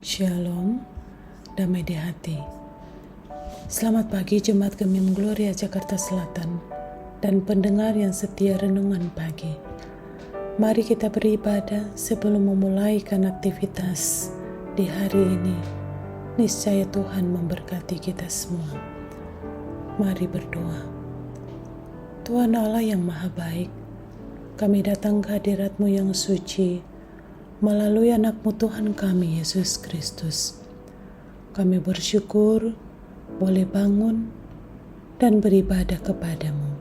Shalom, damai di hati. Selamat pagi Jemaat Gemim Gloria Jakarta Selatan dan pendengar yang setia renungan pagi. Mari kita beribadah sebelum memulaikan aktivitas di hari ini. Niscaya Tuhan memberkati kita semua. Mari berdoa. Tuhan Allah yang maha baik, kami datang ke hadirat-Mu yang suci melalui anak-Mu Tuhan kami, Yesus Kristus. Kami bersyukur boleh bangun dan beribadah kepadamu.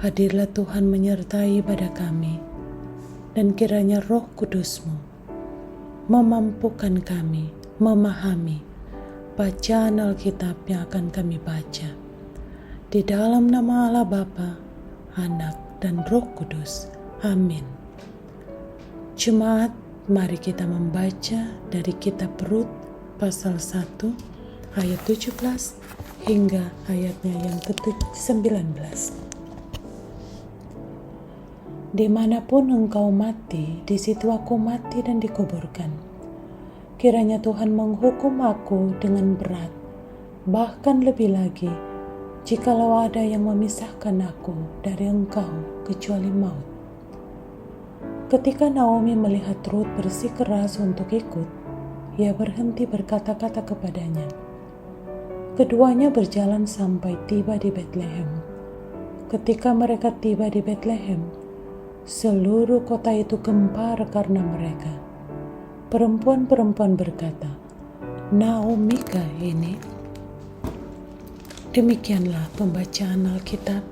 Hadirlah Tuhan menyertai pada kami, dan kiranya Roh Kudus-Mu memampukan kami memahami bacaan Alkitab yang akan kami baca. Di dalam nama Allah Bapa, Anak, dan Roh Kudus. Amin. Jemaat, mari kita membaca dari kitab Rut pasal 1 ayat 17 hingga ayatnya yang ke-19. Dimanapun engkau mati, di situ aku mati dan dikuburkan. Kiranya Tuhan menghukum aku dengan berat, bahkan lebih lagi, jikalau ada yang memisahkan aku dari engkau kecuali maut. Ketika Naomi melihat Rut bersikeras untuk ikut, ia berhenti berkata-kata kepadanya. Keduanya berjalan sampai tiba di Betlehem. Ketika mereka tiba di Betlehem, seluruh kota itu gempar karena mereka. Perempuan-perempuan berkata, "Naomi kah ini?" Demikianlah pembacaan Alkitab.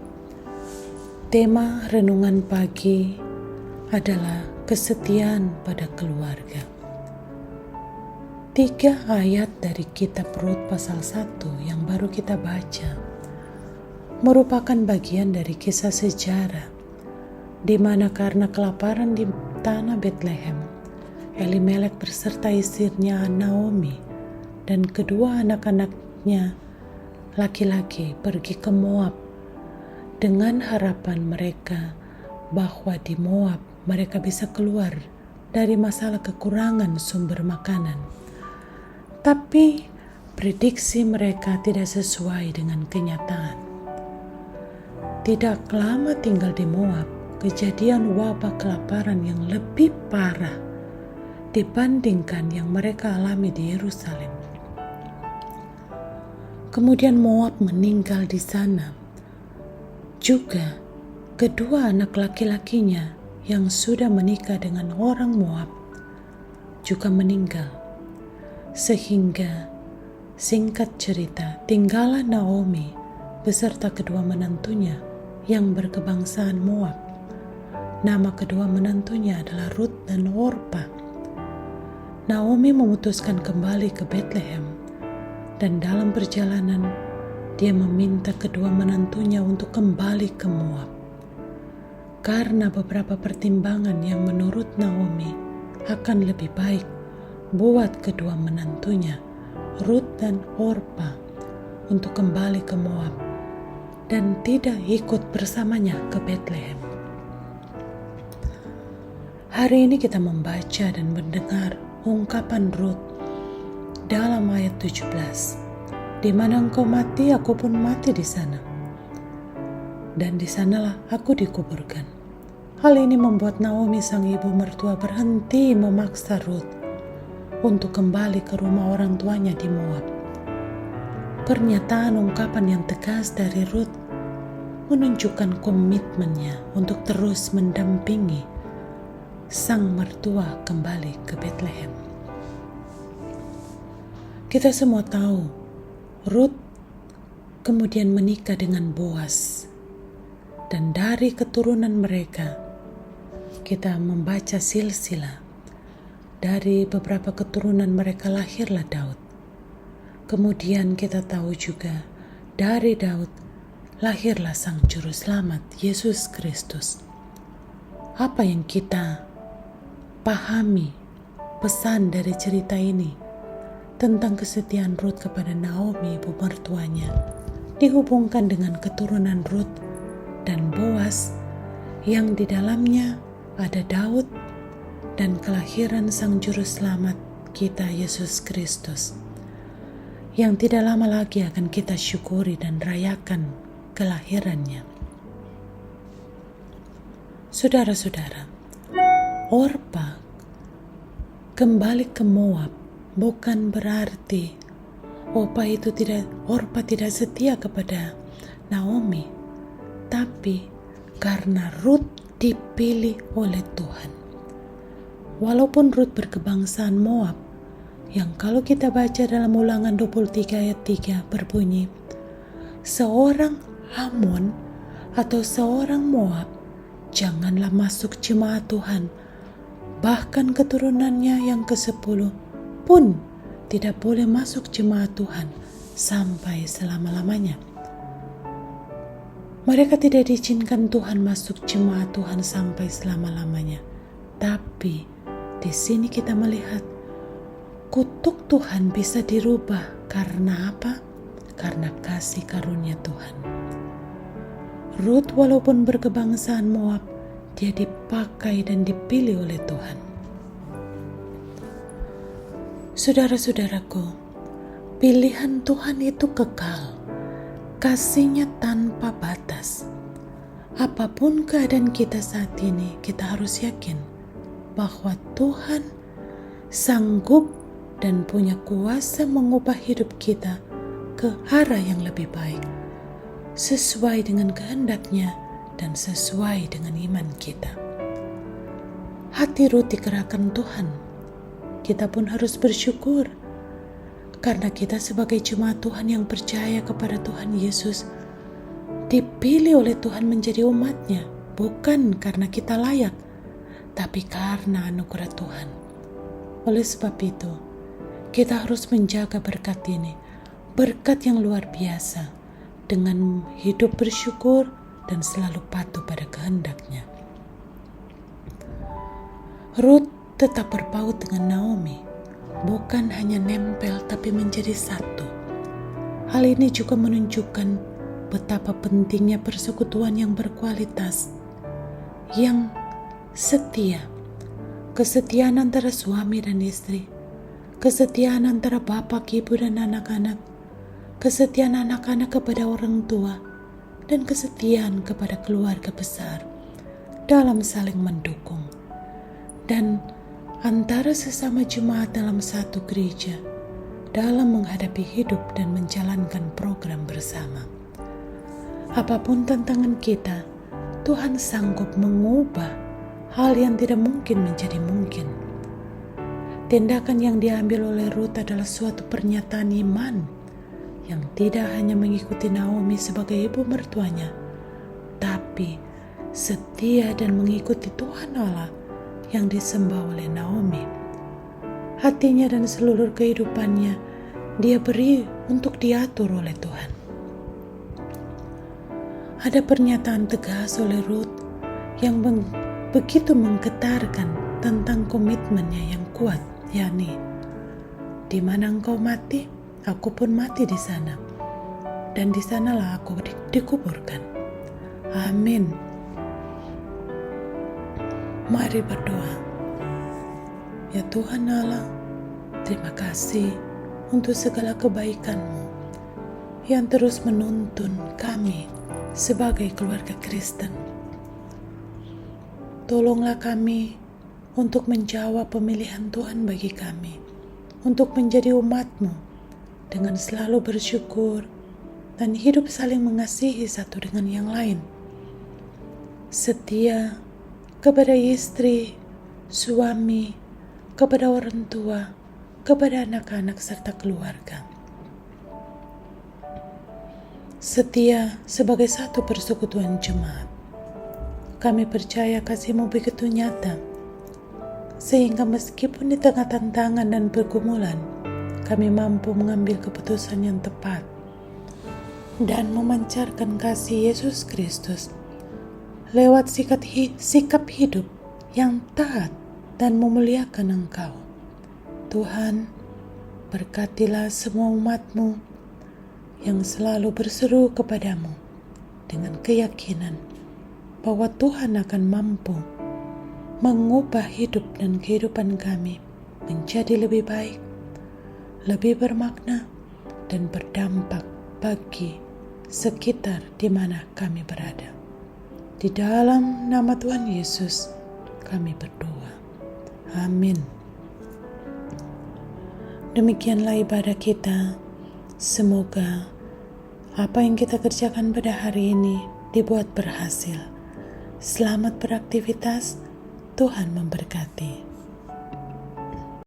Tema renungan pagi adalah kesetiaan pada keluarga. 3 ayat dari kitab Rut pasal 1 yang baru kita baca merupakan bagian dari kisah sejarah di mana karena kelaparan di tanah Betlehem, Elimelek berserta istrinya Naomi dan kedua anak-anaknya laki-laki pergi ke Moab dengan harapan mereka bahwa di Moab mereka bisa keluar dari masalah kekurangan sumber makanan. Tapi prediksi mereka tidak sesuai dengan kenyataan. Tidak lama tinggal di Moab, kejadian wabah kelaparan yang lebih parah dibandingkan yang mereka alami di Yerusalem. Kemudian Moab meninggal di sana. Juga kedua anak laki-lakinya yang sudah menikah dengan orang Moab juga meninggal. Sehingga singkat cerita, tinggallah Naomi beserta kedua menantunya yang berkebangsaan Moab. Nama kedua menantunya adalah Rut dan Orpa. Naomi memutuskan kembali ke Betlehem, dan dalam perjalanan dia meminta kedua menantunya untuk kembali ke Moab. Karena beberapa pertimbangan yang menurut Naomi akan lebih baik buat kedua menantunya, Rut dan Orpa, untuk kembali ke Moab dan tidak ikut bersamanya ke Betlehem. Hari ini kita membaca dan mendengar ungkapan Rut dalam ayat 17, "Di mana engkau mati, aku pun mati di sana. Dan di sanalah aku dikuburkan." Hal ini membuat Naomi sang ibu mertua berhenti memaksa Rut untuk kembali ke rumah orang tuanya di Moab. Pernyataan ungkapan yang tegas dari Rut menunjukkan komitmennya untuk terus mendampingi sang mertua kembali ke Betlehem. Kita semua tahu Rut kemudian menikah dengan Boas, dan dari keturunan mereka kita membaca silsilah. Dari beberapa keturunan mereka lahirlah Daud. Kemudian kita tahu juga dari Daud lahirlah sang juru selamat, Yesus Kristus. Apa yang kita pahami pesan dari cerita ini tentang kesetiaan Rut kepada Naomi, ibu mertuanya, dihubungkan dengan keturunan Rut dan Boas yang di dalamnya ada Daud dan kelahiran sang juru selamat kita, Yesus Kristus, yang tidak lama lagi akan kita syukuri dan rayakan kelahirannya. Saudara-saudara, Orpa kembali ke Moab bukan berarti Orpa tidak setia kepada Naomi, tapi karena Ruth dipilih oleh Tuhan. Walaupun Ruth berkebangsaan Moab, yang kalau kita baca dalam Ulangan 23 ayat 3 berbunyi, seorang Amon atau seorang Moab janganlah masuk jemaat Tuhan, bahkan keturunannya yang ke-10 pun tidak boleh masuk jemaat Tuhan sampai selama-lamanya. Mereka tidak diizinkan Tuhan masuk jemaat Tuhan sampai selama-lamanya. Tapi di sini kita melihat kutuk Tuhan bisa dirubah karena apa? Karena kasih karunia Tuhan. Ruth walaupun berkebangsaan Moab, dia dipakai dan dipilih oleh Tuhan. Saudara-saudaraku, pilihan Tuhan itu kekal, kasih-Nya tanpa batas. Apapun keadaan kita saat ini, kita harus yakin bahwa Tuhan sanggup dan punya kuasa mengubah hidup kita ke arah yang lebih baik, sesuai dengan kehendak-Nya dan sesuai dengan iman kita. Hati Ruth digerakkan Tuhan. Kita pun harus bersyukur karena kita sebagai jemaat Tuhan yang percaya kepada Tuhan Yesus dipilih oleh Tuhan menjadi umat-Nya, bukan karena kita layak, tapi karena anugerah Tuhan. Oleh sebab itu, kita harus menjaga berkat ini, berkat yang luar biasa, dengan hidup bersyukur dan selalu patuh pada kehendak-Nya. Ruth tetap berpaut dengan Naomi, bukan hanya nempel tapi menjadi satu. Hal ini juga menunjukkan betapa pentingnya persekutuan yang berkualitas, yang setia, kesetiaan antara suami dan istri, kesetiaan antara bapak, ibu, dan anak-anak, kesetiaan anak-anak kepada orang tua, dan kesetiaan kepada keluarga besar dalam saling mendukung, dan antara sesama jemaat dalam satu gereja dalam menghadapi hidup dan menjalankan program bersama. Apapun tantangan kita, Tuhan sanggup mengubah hal yang tidak mungkin menjadi mungkin. Tindakan yang diambil oleh Ruth adalah suatu pernyataan iman yang tidak hanya mengikuti Naomi sebagai ibu mertuanya, tapi setia dan mengikuti Tuhan Allah yang disembah oleh Naomi. Hatinya dan seluruh kehidupannya dia beri untuk diatur oleh Tuhan. Ada pernyataan tegas oleh Ruth yang begitu menggetarkan tentang komitmennya yang kuat, yakni, di mana engkau mati, aku pun mati di sana, dan di sanalah aku dikuburkan. Amin. Mari berdoa. Ya Tuhan Allah, terima kasih untuk segala kebaikan-Mu yang terus menuntun kami sebagai keluarga Kristen. Tolonglah kami untuk menjawab pemilihan Tuhan bagi kami, untuk menjadi umat-Mu dengan selalu bersyukur dan hidup saling mengasihi satu dengan yang lain. Setia kepada istri, suami, kepada orang tua, kepada anak-anak serta keluarga. Setia sebagai satu persekutuan jemaat. Kami percaya kasih-Mu begitu nyata, sehingga meskipun di tengah tantangan dan pergumulan, kami mampu mengambil keputusan yang tepat dan memancarkan kasih Yesus Kristus lewat sikap hidup yang taat dan memuliakan Engkau. Tuhan, berkatilah semua umat-Mu yang selalu berseru kepadamu dengan keyakinan bahwa Tuhan akan mampu mengubah hidup dan kehidupan kami menjadi lebih baik, lebih bermakna, dan berdampak bagi sekitar di mana kami berada. Di dalam nama Tuhan Yesus kami berdoa. Amin. Demikianlah ibadah kita. Semoga apa yang kita kerjakan pada hari ini dibuat berhasil. Selamat beraktivitas. Tuhan memberkati.